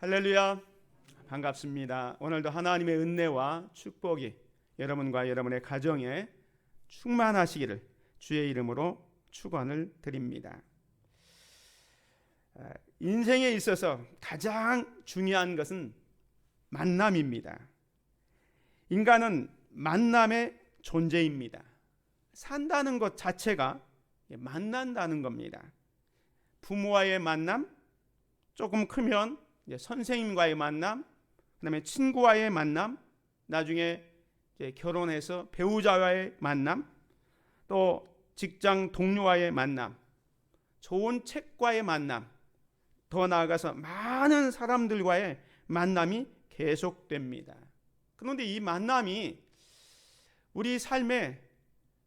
할렐루야, 반갑습니다. 오늘도 하나님의 은혜와 축복이 여러분과 여러분의 가정에 충만하시기를 주의 이름으로 축원을 드립니다. 인생에 있어서 가장 중요한 것은 만남입니다. 인간은 만남의 존재입니다. 산다는 것 자체가 만난다는 겁니다. 부모와의 만남, 조금 크면 선생님과의 만남, 그다음에 친구와의 만남, 나중에 결혼해서 배우자와의 만남, 또 직장 동료와의 만남, 좋은 책과의 만남, 더 나아가서 많은 사람들과의 만남이 계속됩니다. 그런데 이 만남이 우리 삶에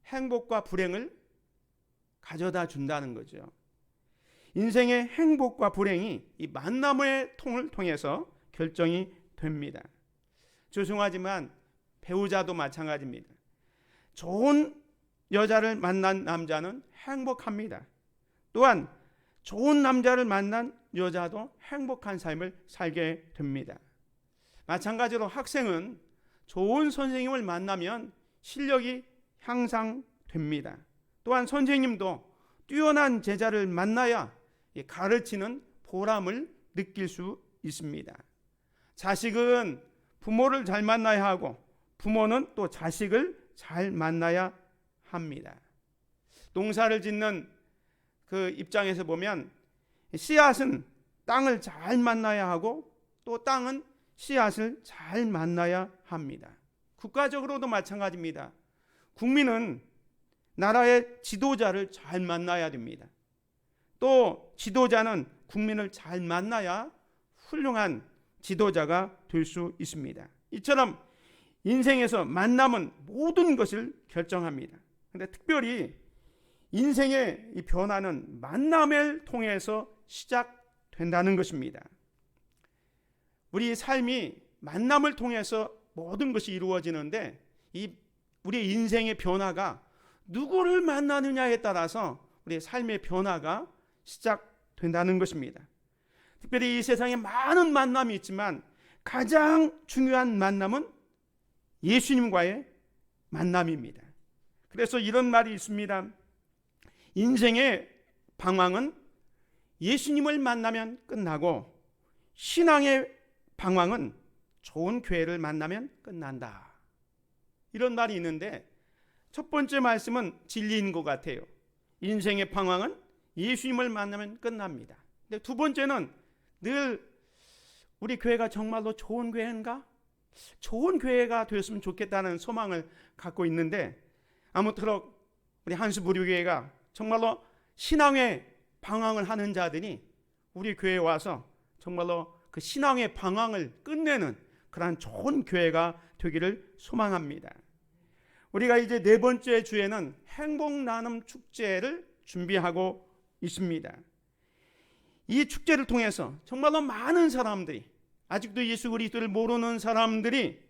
행복과 불행을 가져다 준다는 거죠. 인생의 행복과 불행이 이 만남의 통을 통해서 결정이 됩니다. 죄송하지만 배우자도 마찬가지입니다. 좋은 여자를 만난 남자는 행복합니다. 또한 좋은 남자를 만난 여자도 행복한 삶을 살게 됩니다. 마찬가지로 학생은 좋은 선생님을 만나면 실력이 향상됩니다. 또한 선생님도 뛰어난 제자를 만나야 가르치는 보람을 느낄 수 있습니다. 자식은 부모를 잘 만나야 하고 부모는 또 자식을 잘 만나야 합니다. 농사를 짓는 그 입장에서 보면 씨앗은 땅을 잘 만나야 하고 또 땅은 씨앗을 잘 만나야 합니다. 국가적으로도 마찬가지입니다. 국민은 나라의 지도자를 잘 만나야 됩니다. 또 지도자는 국민을 잘 만나야 훌륭한 지도자가 될 수 있습니다. 이처럼 인생에서 만남은 모든 것을 결정합니다. 그런데 특별히 인생의 이 변화는 만남을 통해서 시작된다는 것입니다. 우리 삶이 만남을 통해서 모든 것이 이루어지는데 우리 인생의 변화가 누구를 만나느냐에 따라서 우리의 삶의 변화가 시작된다는 것입니다. 특별히 이 세상에 많은 만남이 있지만 가장 중요한 만남은 예수님과의 만남입니다. 그래서 이런 말이 있습니다. 인생의 방황은 예수님을 만나면 끝나고 신앙의 방황은 좋은 교회를 만나면 끝난다. 이런 말이 있는데 첫 번째 말씀은 진리인 것 같아요. 인생의 방황은 예수님을 만나면 끝납니다. 근데 두 번째는 늘 우리 교회가 정말로 좋은 교회인가? 좋은 교회가 되었으면 좋겠다는 소망을 갖고 있는데 아무쪼록 우리 한수부류교회가 정말로 신앙의 방황을 하는 자들이 우리 교회에 와서 정말로 그 신앙의 방황을 끝내는 그러한 좋은 교회가 되기를 소망합니다. 우리가 이제 네 번째 주에는 행복나눔 축제를 준비하고 있습니다. 이 축제를 통해서 정말로 많은 사람들이 아직도 예수 그리스도를 모르는 사람들이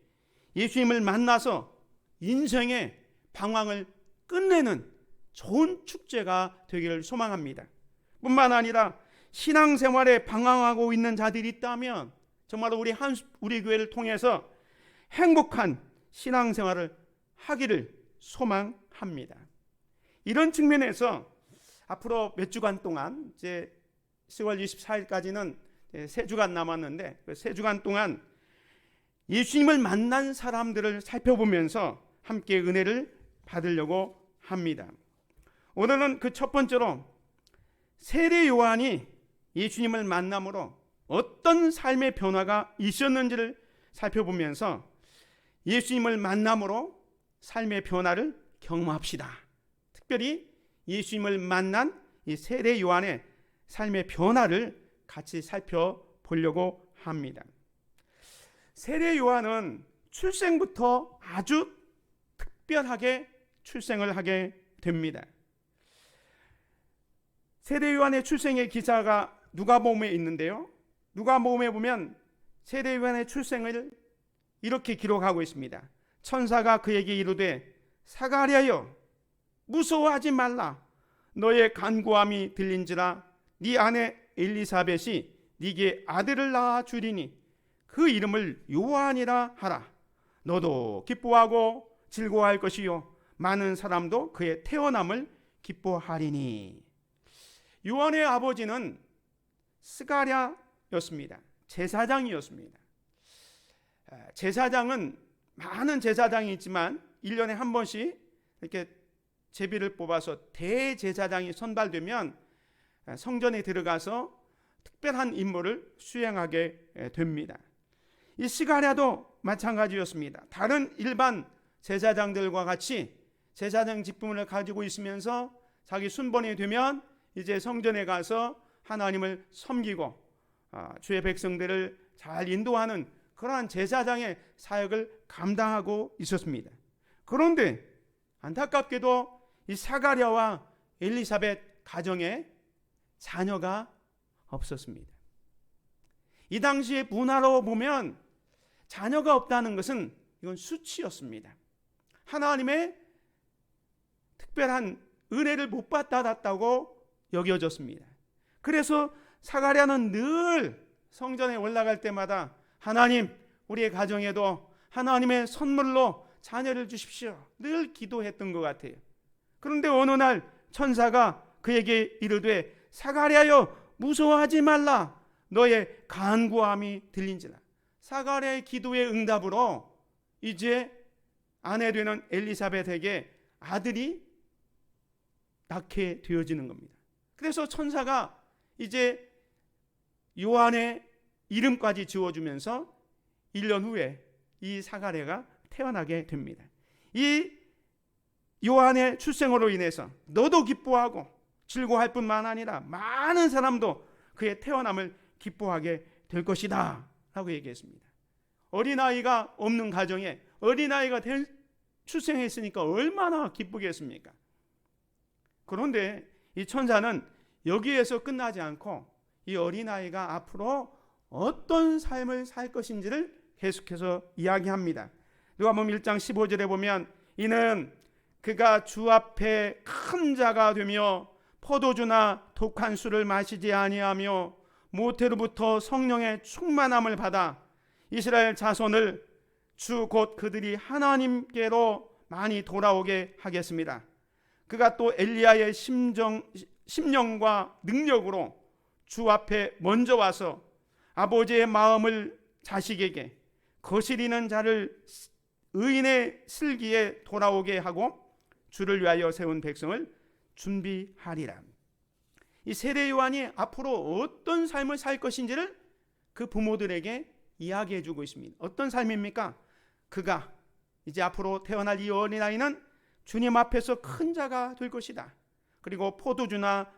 예수님을 만나서 인생의 방황을 끝내는 좋은 축제가 되기를 소망합니다. 뿐만 아니라 신앙생활에 방황하고 있는 자들이 있다면 정말로 우리 교회를 통해서 행복한 신앙생활을 하기를 소망합니다. 이런 측면에서 앞으로 몇 주간 동안 이제 10월 24일까지는 3주간 남았는데 그 3주간 동안 예수님을 만난 사람들을 살펴보면서 함께 은혜를 받으려고 합니다. 오늘은 그 첫 번째로 세례 요한이 예수님을 만남으로 어떤 삶의 변화가 있었는지를 살펴보면서 예수님을 만남으로 삶의 변화를 경험합시다. 특별히 예수님을 만난 이 세례 요한의 삶의 변화를 같이 살펴보려고 합니다. 세례 요한은 출생부터 아주 특별하게 출생을 하게 됩니다. 세례 요한의 출생의 기사가 누가복음에 있는데요. 누가복음에 보면 세례 요한의 출생을 이렇게 기록하고 있습니다. 천사가 그에게 이르되 사가랴여 무서워하지 말라. 너의 간구함이 들린지라 네 아내 엘리사벳이 네게 아들을 낳아 주리니 그 이름을 요한이라 하라. 너도 기뻐하고 즐거워할 것이요 많은 사람도 그의 태어남을 기뻐하리니. 요한의 아버지는 스가랴였습니다. 제사장이었습니다. 제사장은 많은 제사장이 있지만 1년에 한 번씩 이렇게 제비를 뽑아서 대제사장이 선발되면 성전에 들어가서 특별한 임무를 수행하게 됩니다. 이 스가랴도 마찬가지였습니다. 다른 일반 제사장들과 같이 제사장 직분을 가지고 있으면서 자기 순번이 되면 이제 성전에 가서 하나님을 섬기고 주의 백성들을 잘 인도하는 그러한 제사장의 사역을 감당하고 있었습니다. 그런데 안타깝게도 이 사가랴와 엘리사벳 가정에 자녀가 없었습니다. 이 당시의 문화로 보면 자녀가 없다는 것은 이건 수치였습니다. 하나님의 특별한 은혜를 못 받았다고 여겨졌습니다. 그래서 사가랴는 늘 성전에 올라갈 때마다 하나님, 우리의 가정에도 하나님의 선물로 자녀를 주십시오. 늘 기도했던 것 같아요. 그런데 어느 날 천사가 그에게 이르되 사가랴여 무서워하지 말라. 너의 간구함이 들린지라. 사가랴의 기도의 응답으로 이제 아내 되는 엘리사벳에게 아들이 낳게 되어지는 겁니다. 그래서 천사가 이제 요한의 이름까지 지어주면서 1년 후에 이 사가랴가 태어나게 됩니다. 이 요한의 출생으로 인해서 너도 기뻐하고 즐거워할 뿐만 아니라 많은 사람도 그의 태어남을 기뻐하게 될 것이다 라고 얘기했습니다. 어린아이가 없는 가정에 어린아이가 출생했으니까 얼마나 기쁘겠습니까? 그런데 이 천사는 여기에서 끝나지 않고 이 어린아이가 앞으로 어떤 삶을 살 것인지를 계속해서 이야기합니다. 누가복음 1장 15절에 보면 이는 그가 주 앞에 큰 자가 되며 포도주나 독한 술을 마시지 아니하며 모태로부터 성령의 충만함을 받아 이스라엘 자손을 주 곧 그들이 하나님께로 많이 돌아오게 하겠습니다. 그가 또 엘리야의 심령과 능력으로 주 앞에 먼저 와서 아버지의 마음을 자식에게 거스리는 자를 의인의 슬기에 돌아오게 하고 주를 위하여 세운 백성을 준비하리라. 이 세례 요한이 앞으로 어떤 삶을 살 것인지를 그 부모들에게 이야기해 주고 있습니다. 어떤 삶입니까? 그가 이제 앞으로 태어날 이 어린아이는 주님 앞에서 큰 자가 될 것이다. 그리고 포도주나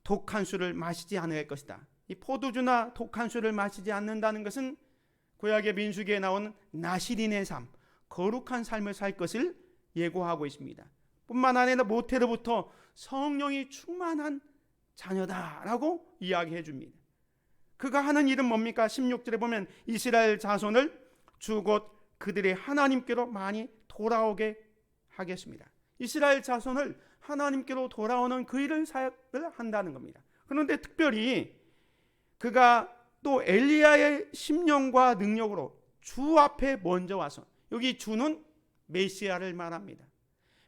독한 술을 마시지 않을 것이다. 이 포도주나 독한 술을 마시지 않는다는 것은 구약의 민수기에 나오는 나실인의 삶, 거룩한 삶을 살 것을 예고하고 있습니다. 뿐만 아니라 모태로부터 성령이 충만한 자녀다라고 이야기해 줍니다. 그가 하는 일은 뭡니까? 16절에 보면 이스라엘 자손을 주 곧 그들의 하나님께로 많이 돌아오게 하겠습니다. 이스라엘 자손을 하나님께로 돌아오는 그 일을 사역을 한다는 겁니다. 그런데 특별히 그가 또 엘리야의 심령과 능력으로 주 앞에 먼저 와서, 여기 주는 메시아를 말합니다.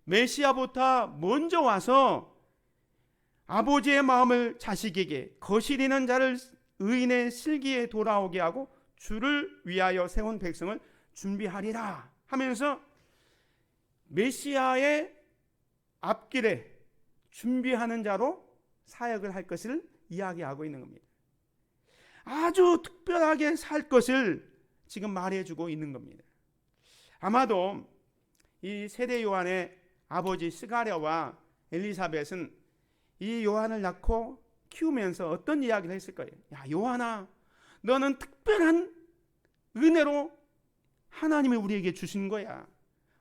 메시아부터 먼저 와서 아버지의 마음을 자식에게 거스리는 자를 의인의 슬기에 돌아오게 하고 주를 위하여 세운 백성을 준비하리라 하면서 메시아의 앞길에 준비하는 자로 사역을 할 것을 이야기하고 있는 겁니다. 아주 특별하게 살 것을 지금 말해주고 있는 겁니다. 아마도 이 세례 요한의 아버지 스가랴와 엘리사벳은 이 요한을 낳고 키우면서 어떤 이야기를 했을 거예요. 야, 요한아, 너는 특별한 은혜로 하나님이 우리에게 주신 거야.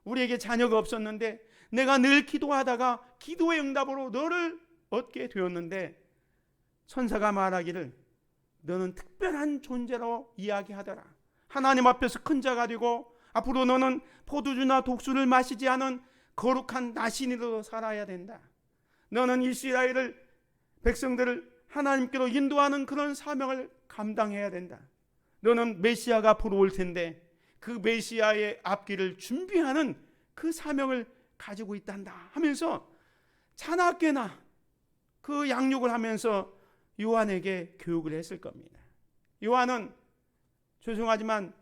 우리에게 자녀가 없었는데 내가 늘 기도하다가 기도의 응답으로 너를 얻게 되었는데 천사가 말하기를 너는 특별한 존재로 이야기하더라. 하나님 앞에서 큰 자가 되고 앞으로 너는 포도주나 독수를 마시지 않은 거룩한 나신이로 살아야 된다. 너는 이스라엘을 백성들을 하나님께로 인도하는 그런 사명을 감당해야 된다. 너는 메시아가 앞으로 올 텐데 그 메시아의 앞길을 준비하는 그 사명을 가지고 있단다 하면서 자나깨나 그 양육을 하면서 요한에게 교육을 했을 겁니다. 요한은 죄송하지만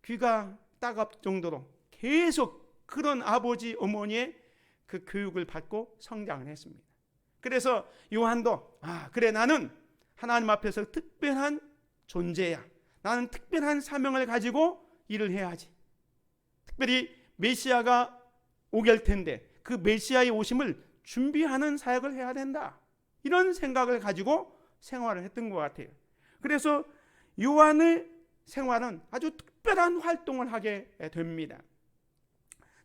귀가 따갑 정도로 계속 그런 아버지 어머니의 그 교육을 받고 성장을 했습니다. 그래서 요한도 그래, 나는 하나님 앞에서 특별한 존재야. 나는 특별한 사명을 가지고 일을 해야지. 특별히 메시아가 오길 텐데 그 메시아의 오심을 준비하는 사역을 해야 된다. 이런 생각을 가지고 생활을 했던 것 같아요. 그래서 요한의 생활은 아주 특별한 활동을 하게 됩니다.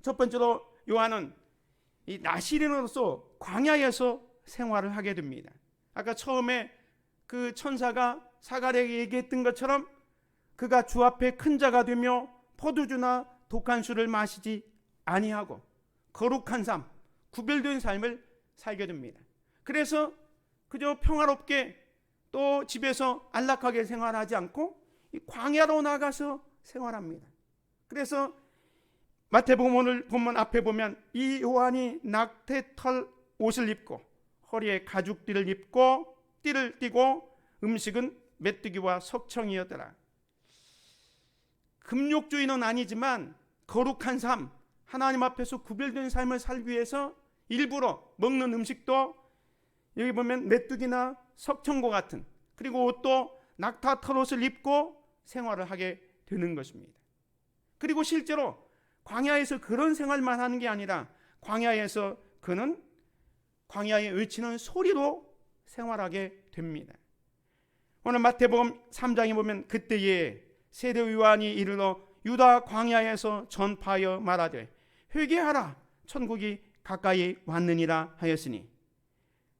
첫 번째로 요한은 이 나시린으로서 광야에서 생활을 하게 됩니다. 아까 처음에 그 천사가 사가랴에게 얘기했던 것처럼 그가 주 앞에 큰 자가 되며 포도주나 독한 술을 마시지 아니하고 거룩한 삶, 구별된 삶을 살게 됩니다. 그래서 그저 평화롭게 또 집에서 안락하게 생활하지 않고 이 광야로 나가서 생활합니다. 그래서 마태복음 오늘 본문 앞에 보면 이 요한이 낙태털 옷을 입고 허리에 가죽띠를 입고 띠를 띠고 음식은 메뚜기와 석청이었더라. 금욕주의는 아니지만 거룩한 삶, 하나님 앞에서 구별된 삶을 살기 위해서 일부러 먹는 음식도 여기 보면 메뚜기나 석청과 같은, 그리고 옷도 낙타 털옷을 입고 생활을 하게 되는 것입니다. 그리고 실제로 광야에서 그런 생활만 하는 게 아니라 광야에서 그는 광야에 외치는 소리로 생활하게 됩니다. 오늘 마태복음 3장에 보면 그때에 세례 요한이 이르러 유다 광야에서 전파하여 말하되 회개하라, 천국이 가까이 왔느니라 하였으니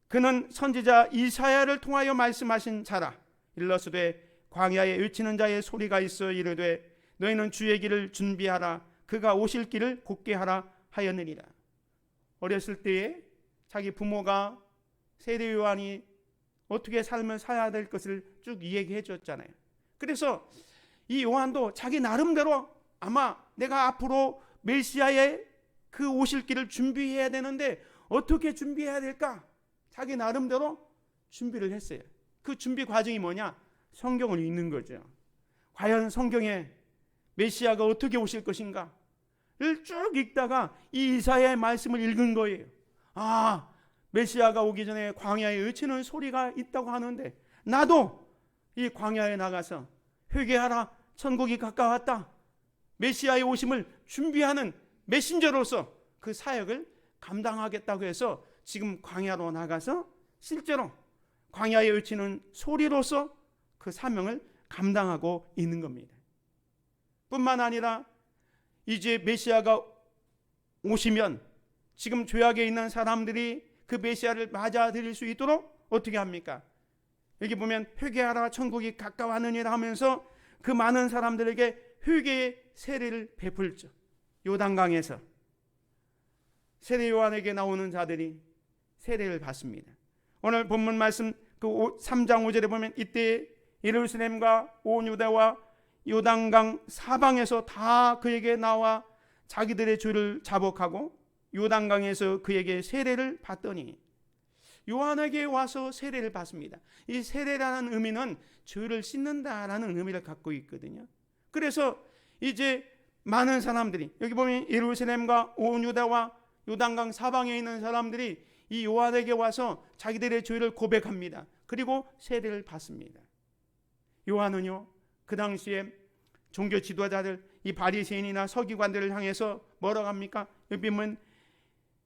그는 선지자 이사야를 통하여 말씀하신 자라. 일러스되 광야에 외치는 자의 소리가 있어 이르되 너희는 주의 길을 준비하라, 그가 오실 길을 곧게 하라 하였느니라. 어렸을 때에 자기 부모가 세례 요한이 어떻게 삶을 살아야 될 것을 쭉 얘기해 줬잖아요. 그래서 이 요한도 자기 나름대로 아마 내가 앞으로 메시아의 그 오실 길을 준비해야 되는데 어떻게 준비해야 될까? 자기 나름대로 준비를 했어요. 그 준비 과정이 뭐냐? 성경을 읽는 거죠. 과연 성경에 메시아가 어떻게 오실 것인가를 쭉 읽다가 이 이사야의 말씀을 읽은 거예요. 메시아가 오기 전에 광야에 외치는 소리가 있다고 하는데 나도 이 광야에 나가서 회개하라, 천국이 가까웠다, 메시아의 오심을 준비하는 메신저로서 그 사역을 감당하겠다고 해서 지금 광야로 나가서 실제로 광야에 외치는 소리로서 그 사명을 감당하고 있는 겁니다. 뿐만 아니라 이제 메시아가 오시면 지금 죄악에 있는 사람들이 그 메시아를 맞아들일 수 있도록 어떻게 합니까? 여기 보면 회개하라, 천국이 가까웠느니라 하면서 그 많은 사람들에게 회개의 세례를 베풀죠. 요단강에서 세례 요한에게 나오는 자들이 세례를 받습니다. 오늘 본문 말씀 그 3장 5절에 보면 이때 예루살렘과 온 유다와 요단강 사방에서 다 그에게 나와 자기들의 죄를 자복하고 요단강에서 그에게 세례를 받더니, 요한에게 와서 세례를 받습니다. 이 세례라는 의미는 죄를 씻는다라는 의미를 갖고 있거든요. 그래서 이제 많은 사람들이 여기 보면 예루살렘과 온 유다와 요단강 사방에 있는 사람들이 이 요한에게 와서 자기들의 죄를 고백합니다. 그리고 세례를 받습니다. 요한은요, 그 당시에 종교 지도자들, 이 바리새인이나 서기관들을 향해서 뭐라고 합니까? 여기 보면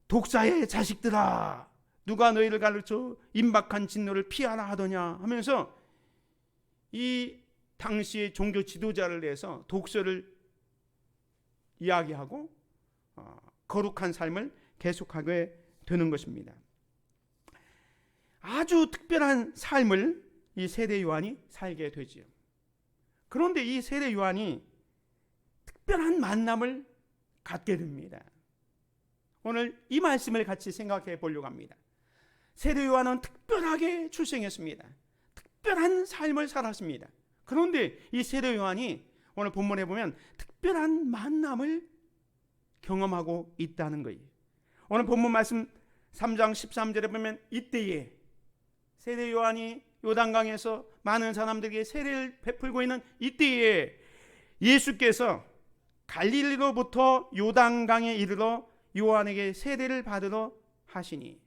독사의 자식들아, 누가 너희를 가르쳐 임박한 진노를 피하라 하더냐 하면서 이 당시의 종교 지도자를 내서 독서를 이야기하고 거룩한 삶을 계속하게 되는 것입니다. 아주 특별한 삶을 이 세례 요한이 살게 되지요. 그런데 이 세례 요한이 특별한 만남을 갖게 됩니다. 오늘 이 말씀을 같이 생각해 보려고 합니다. 세례 요한은 특별하게 출생했습니다. 특별한 삶을 살았습니다. 그런데 이 세례 요한이 오늘 본문에 보면 특별한 만남을 경험하고 있다는 거예요. 오늘 본문 말씀 3장 13절에 보면 이때에 세례 요한이 요단강에서 많은 사람들에게 세례를 베풀고 있는 이때에 예수께서 갈릴리로부터 요단강에 이르러 요한에게 세례를 받으러 하시니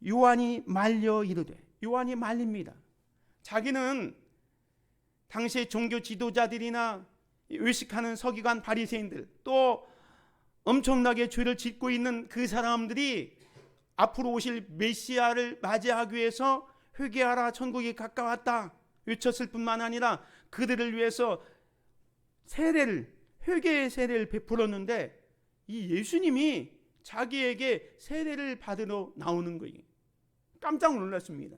요한이 말려 이르되, 요한이 말립니다. 자기는 당시의 종교 지도자들이나 의식하는 서기관 바리새인들, 또 엄청나게 죄를 짓고 있는 그 사람들이 앞으로 오실 메시아를 맞이하기 위해서 회개하라, 천국이 가까웠다 외쳤을 뿐만 아니라 그들을 위해서 회개의 세례를 베풀었는데 이 예수님이 자기에게 세례를 받으러 나오는 거예요. 깜짝 놀랐습니다.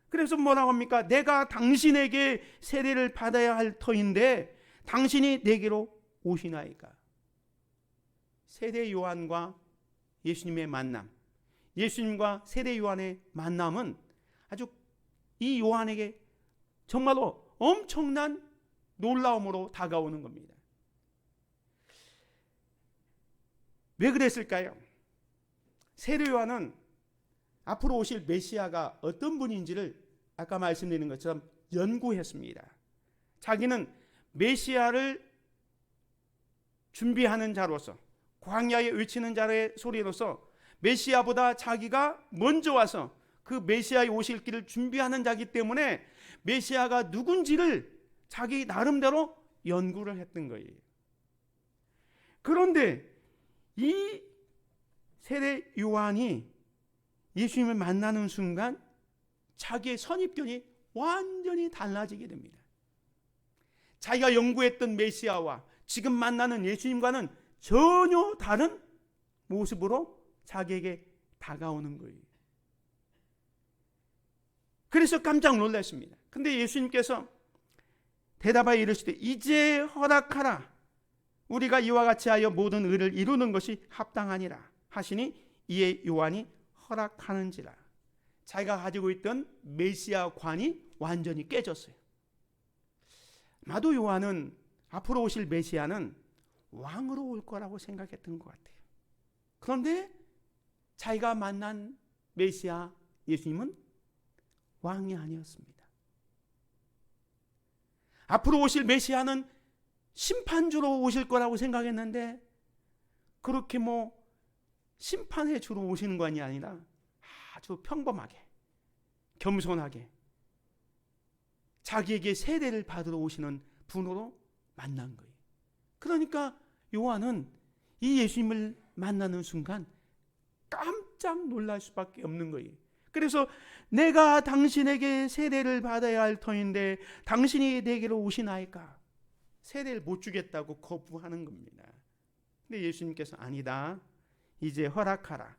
그래서 뭐라고 합니까? 내가 당신에게 세례를 받아야 할 터인데 당신이 내게로 오시나이까? 세례 요한과 예수님의 만남, 예수님과 세례 요한의 만남은 아주 이 요한에게 정말로 엄청난 놀라움으로 다가오는 겁니다. 왜 그랬을까요? 세례 요한은 앞으로 오실 메시아가 어떤 분인지를 아까 말씀드린 것처럼 연구했습니다. 자기는 메시아를 준비하는 자로서, 광야에 외치는 자의 소리로서 메시아보다 자기가 먼저 와서 그 메시아의 오실 길을 준비하는 자이기 때문에 메시아가 누군지를 자기 나름대로 연구를 했던 거예요. 그런데 이 세례 요한이 예수님을 만나는 순간 자기의 선입견이 완전히 달라지게 됩니다. 자기가 연구했던 메시아와 지금 만나는 예수님과는 전혀 다른 모습으로 자기에게 다가오는 거예요. 그래서 깜짝 놀랐습니다. 근데 예수님께서 대답하여 이르시되 이제 허락하라. 우리가 이와 같이 하여 모든 의를 이루는 것이 합당하니라 하시니 이에 요한이 허락하는지라. 자기가 가지고 있던 메시아 관이 완전히 깨졌어요. 아마도 요한은 앞으로 오실 메시아는 왕으로 올 거라고 생각했던 것 같아요. 그런데 자기가 만난 메시아 예수님은 왕이 아니었습니다. 앞으로 오실 메시아는 심판주로 오실 거라고 생각했는데 그렇게 심판의 주로 오시는 것이 아니라 아주 평범하게 겸손하게 자기에게 세례를 받으러 오시는 분으로 만난 거예요. 그러니까 요한은 이 예수님을 만나는 순간 깜짝 놀랄 수밖에 없는 거예요. 그래서 내가 당신에게 세례를 받아야 할 터인데 당신이 내게로 오시나이까? 세례를 못 주겠다고 거부하는 겁니다. 근데 예수님께서 아니다. 이제 허락하라.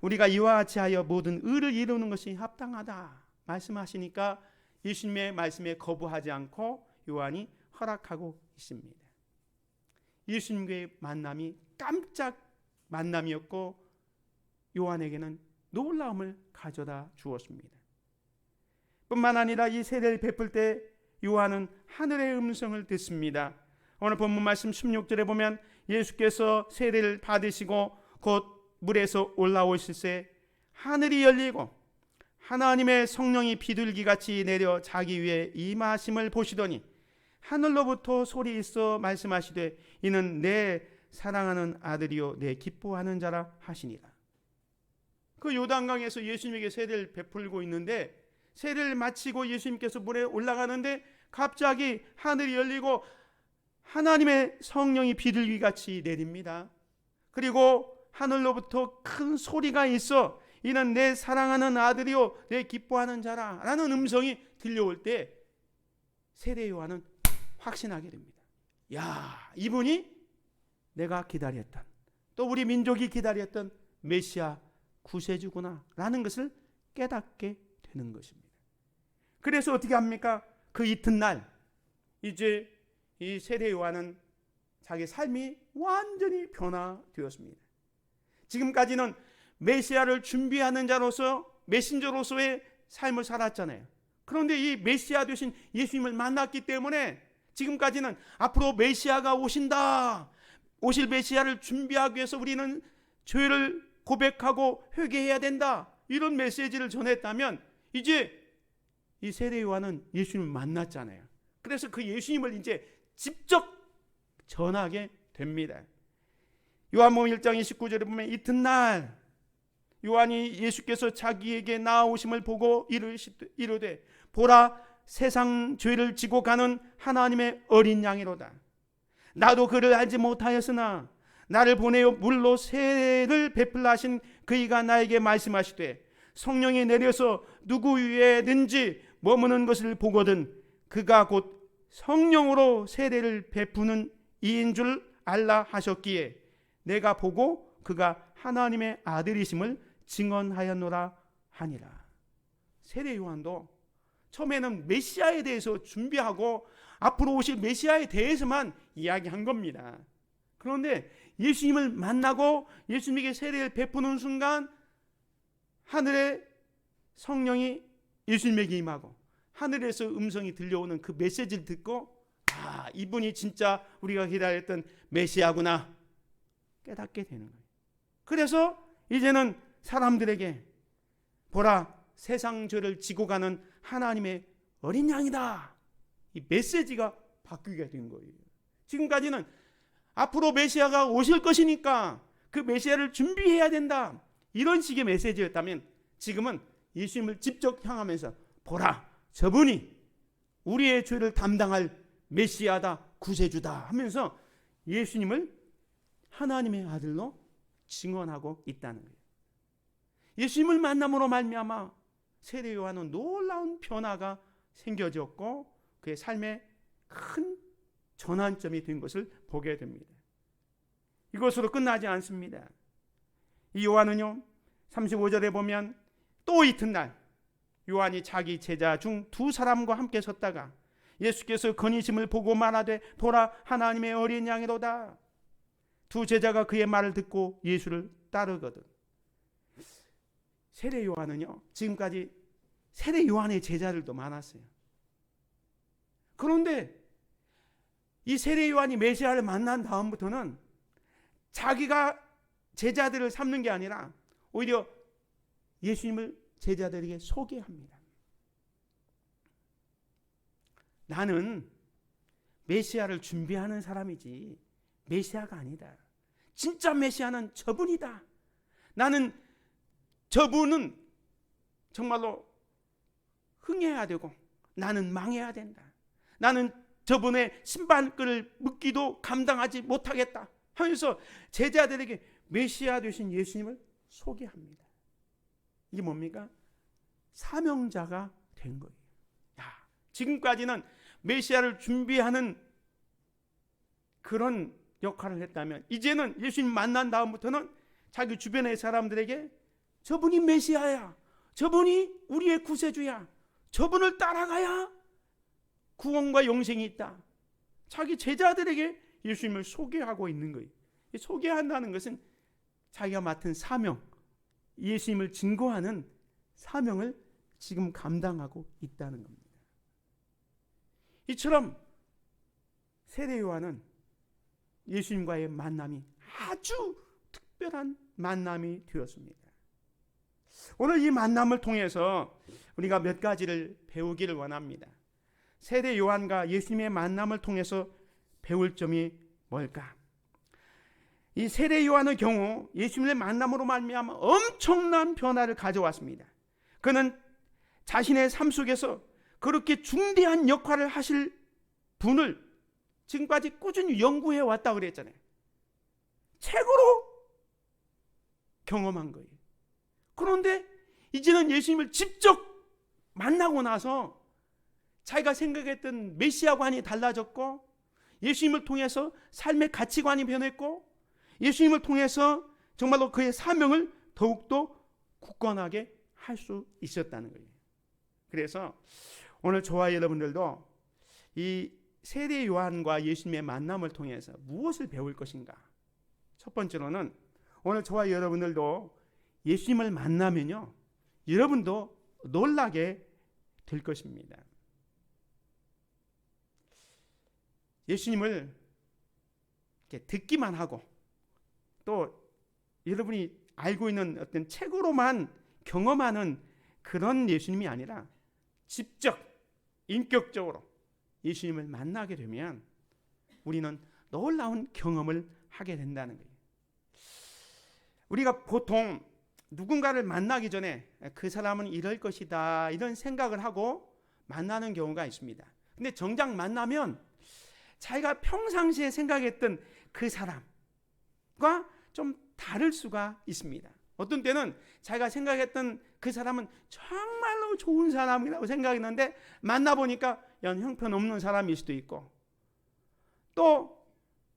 우리가 이와 같이 하여 모든 의를 이루는 것이 합당하다 말씀하시니까 예수님의 말씀에 거부하지 않고 요한이 허락하고 있습니다. 예수님과의 만남이 깜짝 만남이었고 요한에게는 놀라움을 가져다 주었습니다. 뿐만 아니라 이 세례를 베풀 때 요한은 하늘의 음성을 듣습니다. 오늘 본문 말씀 16절에 보면 예수께서 세례를 받으시고 곧 물에서 올라오실새 하늘이 열리고 하나님의 성령이 비둘기같이 내려 자기 위에 임하심을 보시더니 하늘로부터 소리 있어 말씀하시되 이는 내 사랑하는 아들이요 내 기뻐하는 자라 하시니라. 그 요단강에서 예수님에게 세례를 베풀고 있는데 세례를 마치고 예수님께서 물에 올라가는데 갑자기 하늘이 열리고 하나님의 성령이 비둘기같이 내립니다. 그리고 하늘로부터 큰 소리가 있어 이는 내 사랑하는 아들이요 내 기뻐하는 자라 라는 음성이 들려올 때 세례 요한은 확신하게 됩니다. 야, 이분이 내가 기다렸던 또 우리 민족이 기다렸던 메시아 구세주구나 라는 것을 깨닫게 되는 것입니다. 그래서 어떻게 합니까? 그 이튿날 이제 이 세례 요한은 자기 삶이 완전히 변화되었습니다. 지금까지는 메시아를 준비하는 자로서 메신저로서의 삶을 살았잖아요. 그런데 이 메시아 되신 예수님을 만났기 때문에 지금까지는 앞으로 메시아가 오신다, 오실 메시아를 준비하기 위해서 우리는 죄를 고백하고 회개해야 된다, 이런 메시지를 전했다면 이제 이 세례 요한은 예수님을 만났잖아요. 그래서 그 예수님을 이제 직접 전하게 됩니다. 요한복음 1장 29절에 보면 이튿날 요한이 예수께서 자기에게 나아오심을 보고 이르되 보라, 세상 죄를 지고 가는 하나님의 어린 양이로다. 나도 그를 알지 못하였으나 나를 보내어 물로 세례를 베풀라 하신 그이가 나에게 말씀하시되 성령이 내려서 누구 위에든지 머무는 것을 보거든 그가 곧 성령으로 세례를 베푸는 이인 줄 알라 하셨기에 내가 보고 그가 하나님의 아들이심을 증언하였노라 하니라. 세례 요한도 처음에는 메시아에 대해서 준비하고 앞으로 오실 메시아에 대해서만 이야기한 겁니다. 그런데 예수님을 만나고 예수님에게 세례를 베푸는 순간 하늘의 성령이 예수님에게 임하고 하늘에서 음성이 들려오는 그 메시지를 듣고 이분이 진짜 우리가 기다렸던 메시아구나 깨닫게 되는 거예요. 그래서 이제는 사람들에게 보라, 세상 죄를 지고 가는 하나님의 어린 양이다, 이 메시지가 바뀌게 된 거예요. 지금까지는 앞으로 메시아가 오실 것이니까 그 메시아를 준비해야 된다, 이런 식의 메시지였다면 지금은 예수님을 직접 향하면서 보라, 저분이 우리의 죄를 담당할 메시아다, 구세주다 하면서 예수님을 하나님의 아들로 증언하고 있다는 거예요. 예수님을 만남으로 말미암아 세례 요한은 놀라운 변화가 생겨졌고 그의 삶에 큰 전환점이 된 것을 보게 됩니다. 이것으로 끝나지 않습니다. 이 요한은요 35절에 보면 또 이튿날 요한이 자기 제자 중 두 사람과 함께 섰다가 예수께서 건의심을 보고 말하되 보라, 하나님의 어린 양이로다. 두 제자가 그의 말을 듣고 예수를 따르거든. 세례 요한은요 지금까지 세례 요한의 제자들도 많았어요. 그런데 이 세례 요한이 메시아를 만난 다음부터는 자기가 제자들을 삼는 게 아니라 오히려 예수님을 제자들에게 소개합니다. 나는 메시아를 준비하는 사람이지 메시아가 아니다. 진짜 메시아는 저분이다. 나는 저분은 정말로 흥해야 되고 나는 망해야 된다. 나는 저분의 신발끈을 묶기도 감당하지 못하겠다 하면서 제자들에게 메시아 되신 예수님을 소개합니다. 이게 뭡니까? 사명자가 된 거예요. 지금까지는 메시아를 준비하는 그런 역할을 했다면 이제는 예수님 만난 다음부터는 자기 주변의 사람들에게 저분이 메시아야, 저분이 우리의 구세주야, 저분을 따라가야 구원과 영생이 있다. 자기 제자들에게 예수님을 소개하고 있는 거예요. 소개한다는 것은 자기가 맡은 사명, 예수님을 증거하는 사명을 지금 감당하고 있다는 겁니다. 이처럼 세례 요한은 예수님과의 만남이 아주 특별한 만남이 되었습니다. 오늘 이 만남을 통해서 우리가 몇 가지를 배우기를 원합니다. 세례 요한과 예수님의 만남을 통해서 배울 점이 뭘까? 이 세례 요한의 경우 예수님의 만남으로 말미암아 엄청난 변화를 가져왔습니다. 그는 자신의 삶 속에서 그렇게 중대한 역할을 하실 분을 지금까지 꾸준히 연구해 왔다고 그랬잖아요. 책으로 경험한 거예요. 그런데 이제는 예수님을 직접 만나고 나서 자기가 생각했던 메시아관이 달라졌고 예수님을 통해서 삶의 가치관이 변했고 예수님을 통해서 정말로 그의 사명을 더욱더 굳건하게 할 수 있었다는 거예요. 그래서 오늘 저와 여러분들도 이 세례 요한과 예수님의 만남을 통해서 무엇을 배울 것인가? 첫 번째로는 오늘 저와 여러분들도 예수님을 만나면요, 여러분도 놀라게 될 것입니다. 예수님을 이렇게 듣기만 하고 또 여러분이 알고 있는 어떤 책으로만 경험하는 그런 예수님이 아니라 직접 인격적으로 예수님을 만나게 되면 우리는 놀라운 경험을 하게 된다는 거예요. 우리가 보통 누군가를 만나기 전에 그 사람은 이럴 것이다 이런 생각을 하고 만나는 경우가 있습니다. 근데 정작 만나면 자기가 평상시에 생각했던 그 사람과 좀 다를 수가 있습니다. 어떤 때는 자기가 생각했던 그 사람은 정말로 좋은 사람이라고 생각했는데 만나보니까 형편없는 사람일 수도 있고, 또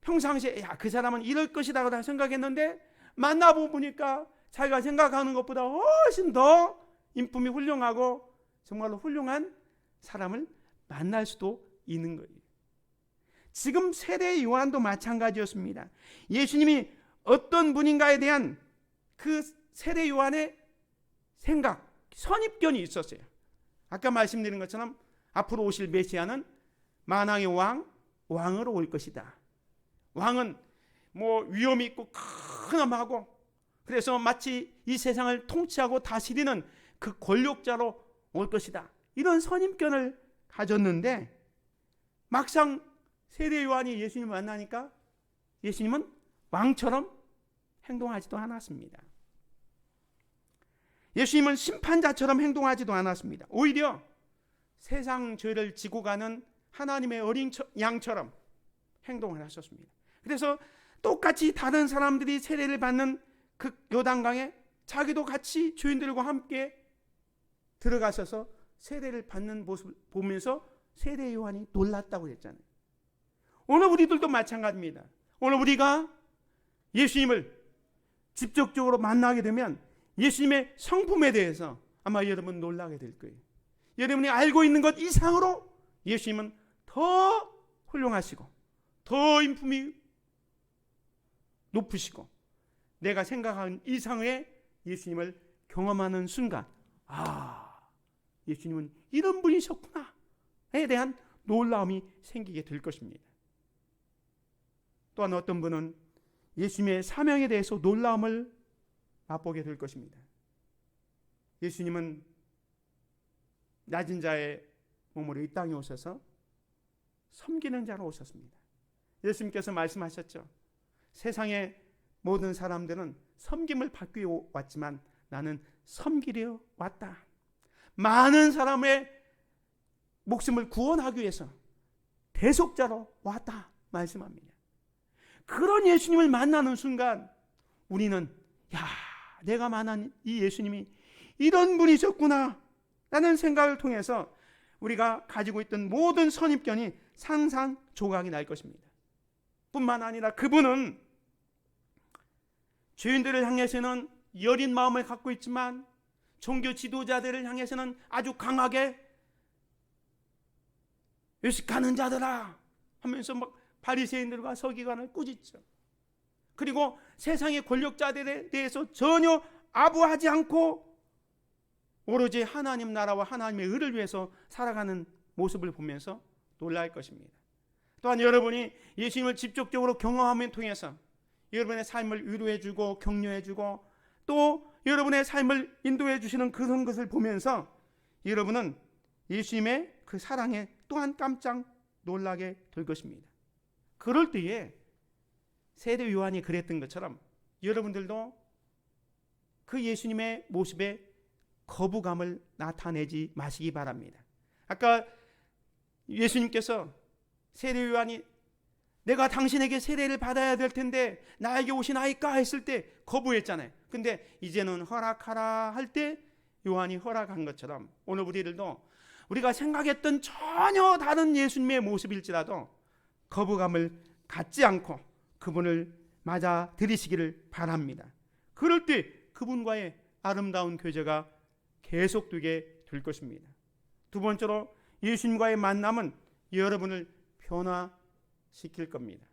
평상시에 그 사람은 이럴 것이라고 생각했는데 만나보니까 자기가 생각하는 것보다 훨씬 더 인품이 훌륭하고 정말로 훌륭한 사람을 만날 수도 있는 거예요. 지금 세례 요한도 마찬가지였습니다. 예수님이 어떤 분인가에 대한 그 세례 요한의 생각, 선입견이 있었어요. 아까 말씀드린 것처럼 앞으로 오실 메시아는 만왕의 왕으로 올 것이다. 왕은 위엄이 있고 큰엄하고 그래서 마치 이 세상을 통치하고 다스리는 그 권력자로 올 것이다. 이런 선입견을 가졌는데 막상 세례 요한이 예수님을 만나니까 예수님은 왕처럼 행동하지도 않았습니다. 예수님은 심판자처럼 행동하지도 않았습니다. 오히려 세상 죄를 지고 가는 하나님의 어린 양처럼 행동을 하셨습니다. 그래서 똑같이 다른 사람들이 세례를 받는 그 요단강에 자기도 같이 주인들과 함께 들어가셔서 세례를 받는 모습을 보면서 세례 요한이 놀랐다고 했잖아요. 오늘 우리들도 마찬가지입니다. 오늘 우리가 예수님을 직접적으로 만나게 되면 예수님의 성품에 대해서 아마 여러분 놀라게 될 거예요. 여러분이 알고 있는 것 이상으로 예수님은 더 훌륭하시고 더 인품이 높으시고 내가 생각한 이상의 예수님을 경험하는 순간 예수님은 이런 분이셨구나에 대한 놀라움이 생기게 될 것입니다. 또한 어떤 분은 예수님의 사명에 대해서 놀라움을 맛보게 될 것입니다. 예수님은 낮은 자의 몸으로 이 땅에 오셔서 섬기는 자로 오셨습니다. 예수님께서 말씀하셨죠. 세상의 모든 사람들은 섬김을 받기 위해 왔지만 나는 섬기려 왔다. 많은 사람의 목숨을 구원하기 위해서 대속자로 왔다 말씀합니다. 그런 예수님을 만나는 순간 우리는 내가 만난 이 예수님이 이런 분이셨구나 라는 생각을 통해서 우리가 가지고 있던 모든 선입견이 산산조각이 날 것입니다. 뿐만 아니라 그분은 죄인들을 향해서는 여린 마음을 갖고 있지만 종교 지도자들을 향해서는 아주 강하게 외식하는 자들아 하면서 막 바리새인들과 서기관을 꾸짖죠. 그리고 세상의 권력자들에 대해서 전혀 아부하지 않고 오로지 하나님 나라와 하나님의 의를 위해서 살아가는 모습을 보면서 놀랄 것입니다. 또한 여러분이 예수님을 직접적으로 경험함을 통해서 여러분의 삶을 위로해주고 격려해주고 또 여러분의 삶을 인도해 주시는 그런 것을 보면서 여러분은 예수님의 그 사랑에 또한 깜짝 놀라게 될 것입니다. 그럴 때에 세례 요한이 그랬던 것처럼 여러분들도 그 예수님의 모습에 거부감을 나타내지 마시기 바랍니다. 아까 예수님께서 세례 요한이 내가 당신에게 세례를 받아야 될 텐데 나에게 오시나이까 했을 때 거부했잖아요. 근데 이제는 허락하라 할 때 요한이 허락한 것처럼 오늘 우리들도 우리가 생각했던 전혀 다른 예수님의 모습일지라도 거부감을 갖지 않고 그분을 맞아 들이시기를 바랍니다. 그럴 때 그분과의 아름다운 교제가 계속되게 될 것입니다. 두 번째로 예수님과의 만남은 여러분을 변화시킬 겁니다.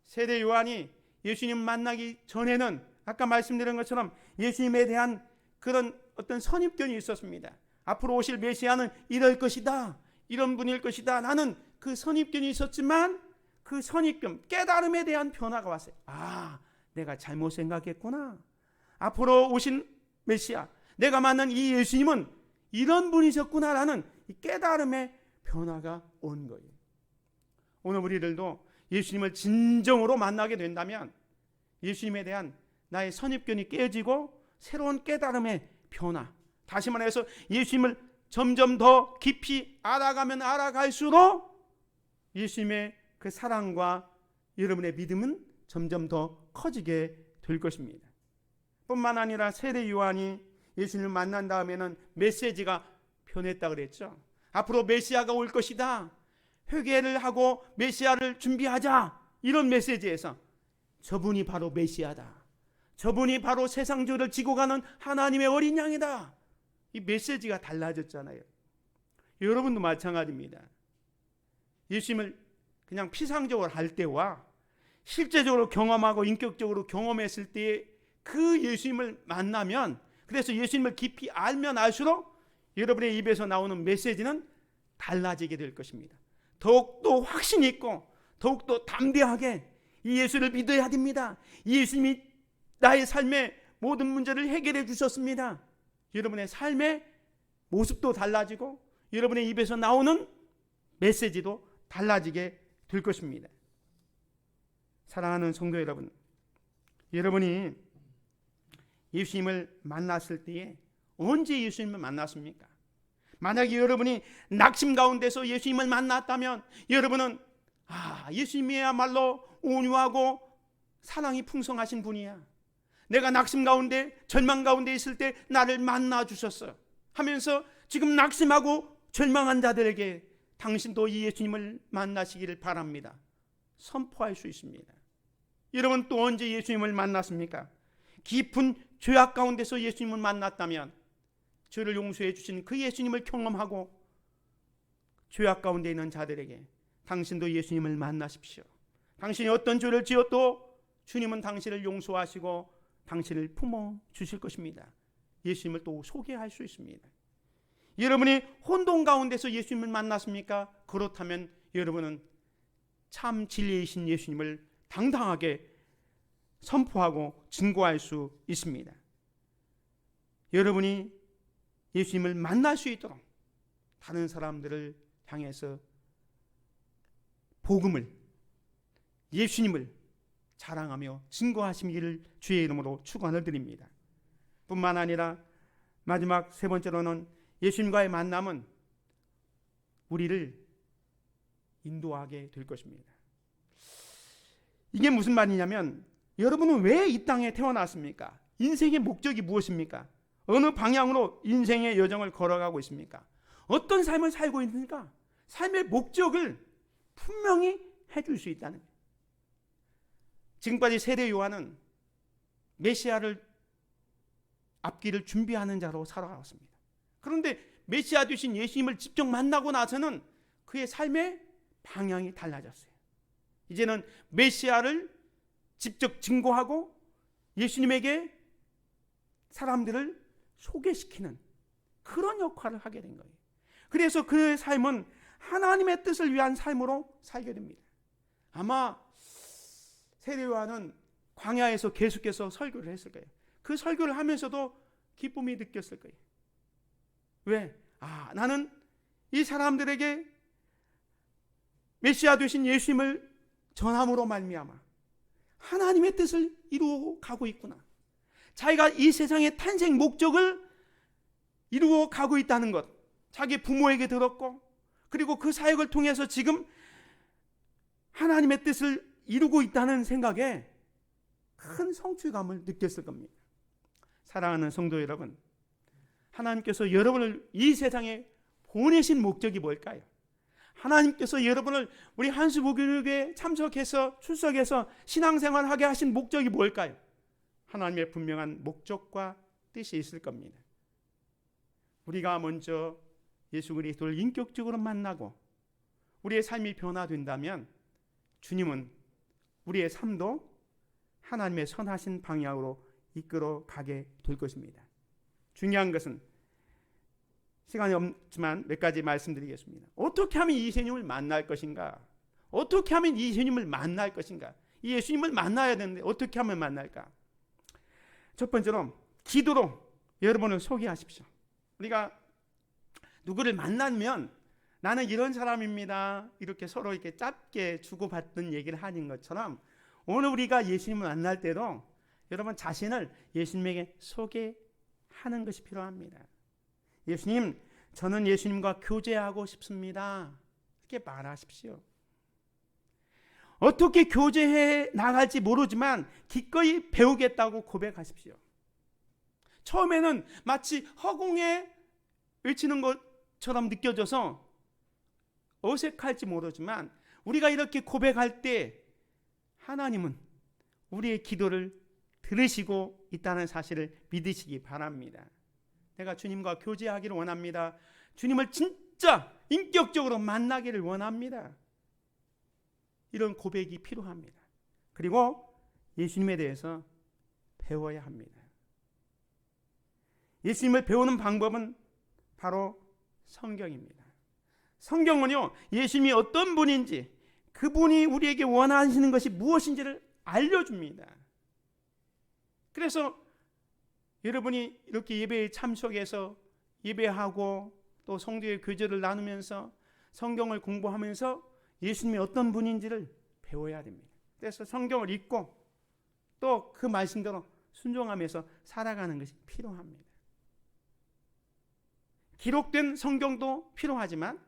세례 요한이 예수님 만나기 전에는 아까 말씀드린 것처럼 예수님에 대한 그런 어떤 선입견이 있었습니다. 앞으로 오실 메시아는 이럴 것이다, 이런 분일 것이다. 나는 그 선입견이 있었지만 그 선입견, 깨달음에 대한 변화가 왔어요. 아, 내가 잘못 생각했구나. 앞으로 오신 메시아, 내가 만난 이 예수님은 이런 분이셨구나라는 이 깨달음의 변화가 온 거예요. 오늘 우리들도 예수님을 진정으로 만나게 된다면 예수님에 대한 나의 선입견이 깨지고 새로운 깨달음의 변화, 다시 말해서 예수님을 점점 더 깊이 알아가면 알아갈수록 예수님의 그 사랑과 여러분의 믿음은 점점 더 커지게 될 것입니다. 뿐만 아니라 세례 요한이 예수님을 만난 다음에는 메시지가 변했다 그랬죠. 앞으로 메시아가 올 것이다, 회개를 하고 메시아를 준비하자, 이런 메시지에서 저분이 바로 메시아다, 저분이 바로 세상죄를 지고 가는 하나님의 어린 양이다, 이 메시지가 달라졌잖아요. 여러분도 마찬가지입니다. 예수님을 그냥 피상적으로 할 때와 실제적으로 경험하고 인격적으로 경험했을 때의 그 예수님을 만나면, 그래서 예수님을 깊이 알면 알수록 여러분의 입에서 나오는 메시지는 달라지게 될 것입니다. 더욱더 확신이 있고 더욱더 담대하게 이 예수를 믿어야 됩니다. 이 예수님이 나의 삶의 모든 문제를 해결해 주셨습니다. 여러분의 삶의 모습도 달라지고 여러분의 입에서 나오는 메시지도 달라지게 될 것입니다. 사랑하는 성도 여러분, 여러분이 예수님을 만났을 때에 언제 예수님을 만났습니까? 만약에 여러분이 낙심 가운데서 예수님을 만났다면 여러분은 예수님이야말로 온유하고 사랑이 풍성하신 분이야, 내가 낙심 가운데 절망 가운데 있을 때 나를 만나 주셨어 하면서 지금 낙심하고 절망한 자들에게 당신도 이 예수님을 만나시기를 바랍니다, 선포할 수 있습니다. 여러분 또 언제 예수님을 만났습니까? 깊은 죄악 가운데서 예수님을 만났다면 죄를 용서해 주신 그 예수님을 경험하고 죄악 가운데 있는 자들에게 당신도 예수님을 만나십시오. 당신이 어떤 죄를 지어도 주님은 당신을 용서하시고 당신을 품어 주실 것입니다. 예수님을 또 소개할 수 있습니다. 여러분이 혼돈 가운데서 예수님을 만났습니까? 그렇다면 여러분은 참 진리이신 예수님을 당당하게 선포하고 증거할 수 있습니다. 여러분이 예수님을 만날 수 있도록 다른 사람들을 향해서 복음을, 예수님을 자랑하며 증거하시기를 주의 이름으로 축원을 드립니다. 뿐만 아니라 마지막 세 번째로는 예수님과의 만남은 우리를 인도하게 될 것입니다. 이게 무슨 말이냐면, 여러분은 왜 이 땅에 태어났습니까? 인생의 목적이 무엇입니까? 어느 방향으로 인생의 여정을 걸어가고 있습니까? 어떤 삶을 살고 있습니까? 삶의 목적을 분명히 해줄 수 있다는 거예요. 지금까지 세례 요한은 메시아를 앞길을 준비하는 자로 살아왔습니다. 그런데 메시아 되신 예수님을 직접 만나고 나서는 그의 삶의 방향이 달라졌어요. 이제는 메시아를 직접 증거하고 예수님에게 사람들을 소개시키는 그런 역할을 하게 된 거예요. 그래서 그의 삶은 하나님의 뜻을 위한 삶으로 살게 됩니다. 아마 세례 요한은 광야에서 계속해서 설교를 했을 거예요. 그 설교를 하면서도 기쁨이 느꼈을 거예요. 왜? 나는 이 사람들에게 메시아 되신 예수님을 전함으로 말미암아 하나님의 뜻을 이루어 가고 있구나. 자기가 이 세상의 탄생 목적을 이루어 가고 있다는 것, 자기 부모에게 들었고, 그리고 그 사역을 통해서 지금 하나님의 뜻을 이루고 있다는 생각에 큰 성취감을 느꼈을 겁니다. 사랑하는 성도 여러분, 하나님께서 여러분을 이 세상에 보내신 목적이 뭘까요? 하나님께서 여러분을 우리 한수목교육에 참석해서 출석해서 신앙생활을 하게 하신 목적이 뭘까요? 하나님의 분명한 목적과 뜻이 있을 겁니다. 우리가 먼저 예수 그리스도를 인격적으로 만나고 우리의 삶이 변화된다면 주님은 우리의 삶도 하나님의 선하신 방향으로 이끌어 가게 될 것입니다. 중요한 것은 시간이 없지만 몇 가지 말씀드리겠습니다. 어떻게 하면 이 예수님을 만날 것인가? 어떻게 하면 이 예수님을 만날 것인가? 이 예수님을 만나야 되는데 어떻게 하면 만날까? 첫 번째로 기도로 여러분을 소개하십시오. 우리가 누구를 만나면 나는 이런 사람입니다. 이렇게 서로 이렇게 짧게 주고받는 얘기를 하는 것처럼 오늘 우리가 예수님을 만날 때도 여러분 자신을 예수님에게 소개하는 것이 필요합니다. 예수님, 저는 예수님과 교제하고 싶습니다. 이렇게 말하십시오. 어떻게 교제해 나갈지 모르지만 기꺼이 배우겠다고 고백하십시오. 처음에는 마치 허공에 외치는 것처럼 느껴져서 어색할지 모르지만 우리가 이렇게 고백할 때 하나님은 우리의 기도를 들으시고 있다는 사실을 믿으시기 바랍니다. 내가 주님과 교제하기를 원합니다. 주님을 진짜 인격적으로 만나기를 원합니다. 이런 고백이 필요합니다. 그리고 예수님에 대해서 배워야 합니다. 예수님을 배우는 방법은 바로 성경입니다. 성경은요, 예수님이 어떤 분인지, 그분이 우리에게 원하시는 것이 무엇인지를 알려줍니다. 그래서 여러분이 이렇게 예배에 참석해서 예배하고 또 성도의 교제를 나누면서 성경을 공부하면서 예수님이 어떤 분인지를 배워야 됩니다. 그래서 성경을 읽고 또 그 말씀대로 순종하면서 살아가는 것이 필요합니다. 기록된 성경도 필요하지만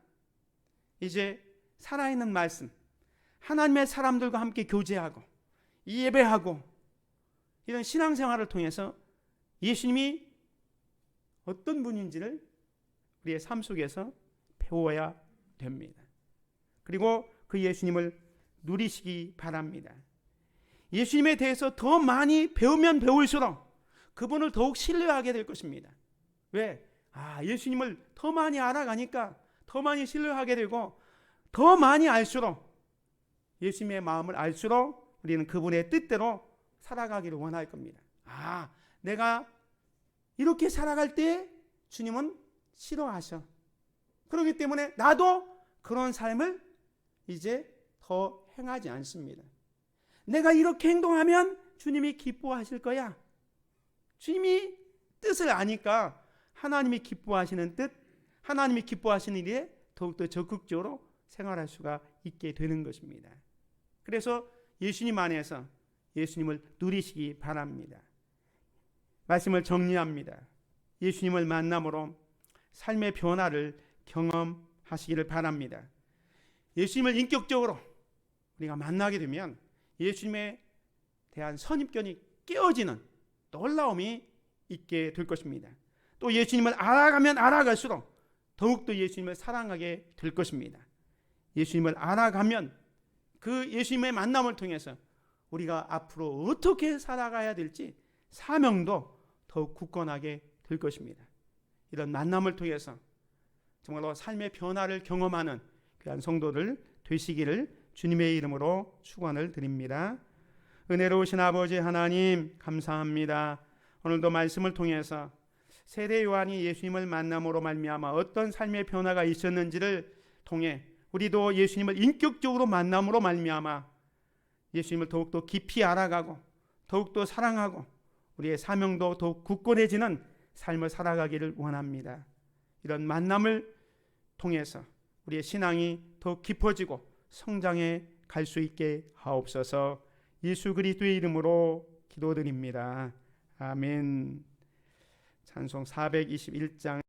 이제 살아있는 말씀, 하나님의 사람들과 함께 교제하고 예배하고 이런 신앙생활을 통해서 예수님이 어떤 분인지를 우리의 삶 속에서 배워야 됩니다. 그리고 그 예수님을 누리시기 바랍니다. 예수님에 대해서 더 많이 배우면 배울수록 그분을 더욱 신뢰하게 될 것입니다. 왜? 예수님을 더 많이 알아가니까 더 많이 신뢰하게 되고 더 많이 알수록 예수님의 마음을 알수록 우리는 그분의 뜻대로 살아가기를 원할 겁니다. 내가 이렇게 살아갈 때 주님은 싫어하셔. 그렇기 때문에 나도 그런 삶을 이제 더 행하지 않습니다. 내가 이렇게 행동하면 주님이 기뻐하실 거야. 주님이 뜻을 아니까 하나님이 기뻐하시는 뜻, 하나님이 기뻐하시는 일에 더욱더 적극적으로 생활할 수가 있게 되는 것입니다. 그래서 예수님 안에서 예수님을 누리시기 바랍니다. 말씀을 정리합니다. 예수님을 만남으로 삶의 변화를 경험하시기를 바랍니다. 예수님을 인격적으로 우리가 만나게 되면 예수님에 대한 선입견이 깨어지는 놀라움이 있게 될 것입니다. 또 예수님을 알아가면 알아갈수록 더욱더 예수님을 사랑하게 될 것입니다. 예수님을 알아가면 그 예수님의 만남을 통해서 우리가 앞으로 어떻게 살아가야 될지 사명도 더욱 굳건하게 될 것입니다. 이런 만남을 통해서 정말로 삶의 변화를 경험하는 귀한 성도들 되시기를 주님의 이름으로 축원을 드립니다. 은혜로우신 아버지 하나님 감사합니다. 오늘도 말씀을 통해서 세례 요한이 예수님을 만남으로 말미암아 어떤 삶의 변화가 있었는지를 통해 우리도 예수님을 인격적으로 만남으로 말미암아 예수님을 더욱더 깊이 알아가고 더욱더 사랑하고 우리의 사명도 더욱 굳건해지는 삶을 살아가기를 원합니다. 이런 만남을 통해서 우리의 신앙이 더욱 깊어지고 성장해 갈 수 있게 하옵소서. 예수 그리스도의 이름으로 기도드립니다. 아멘. 찬송 421장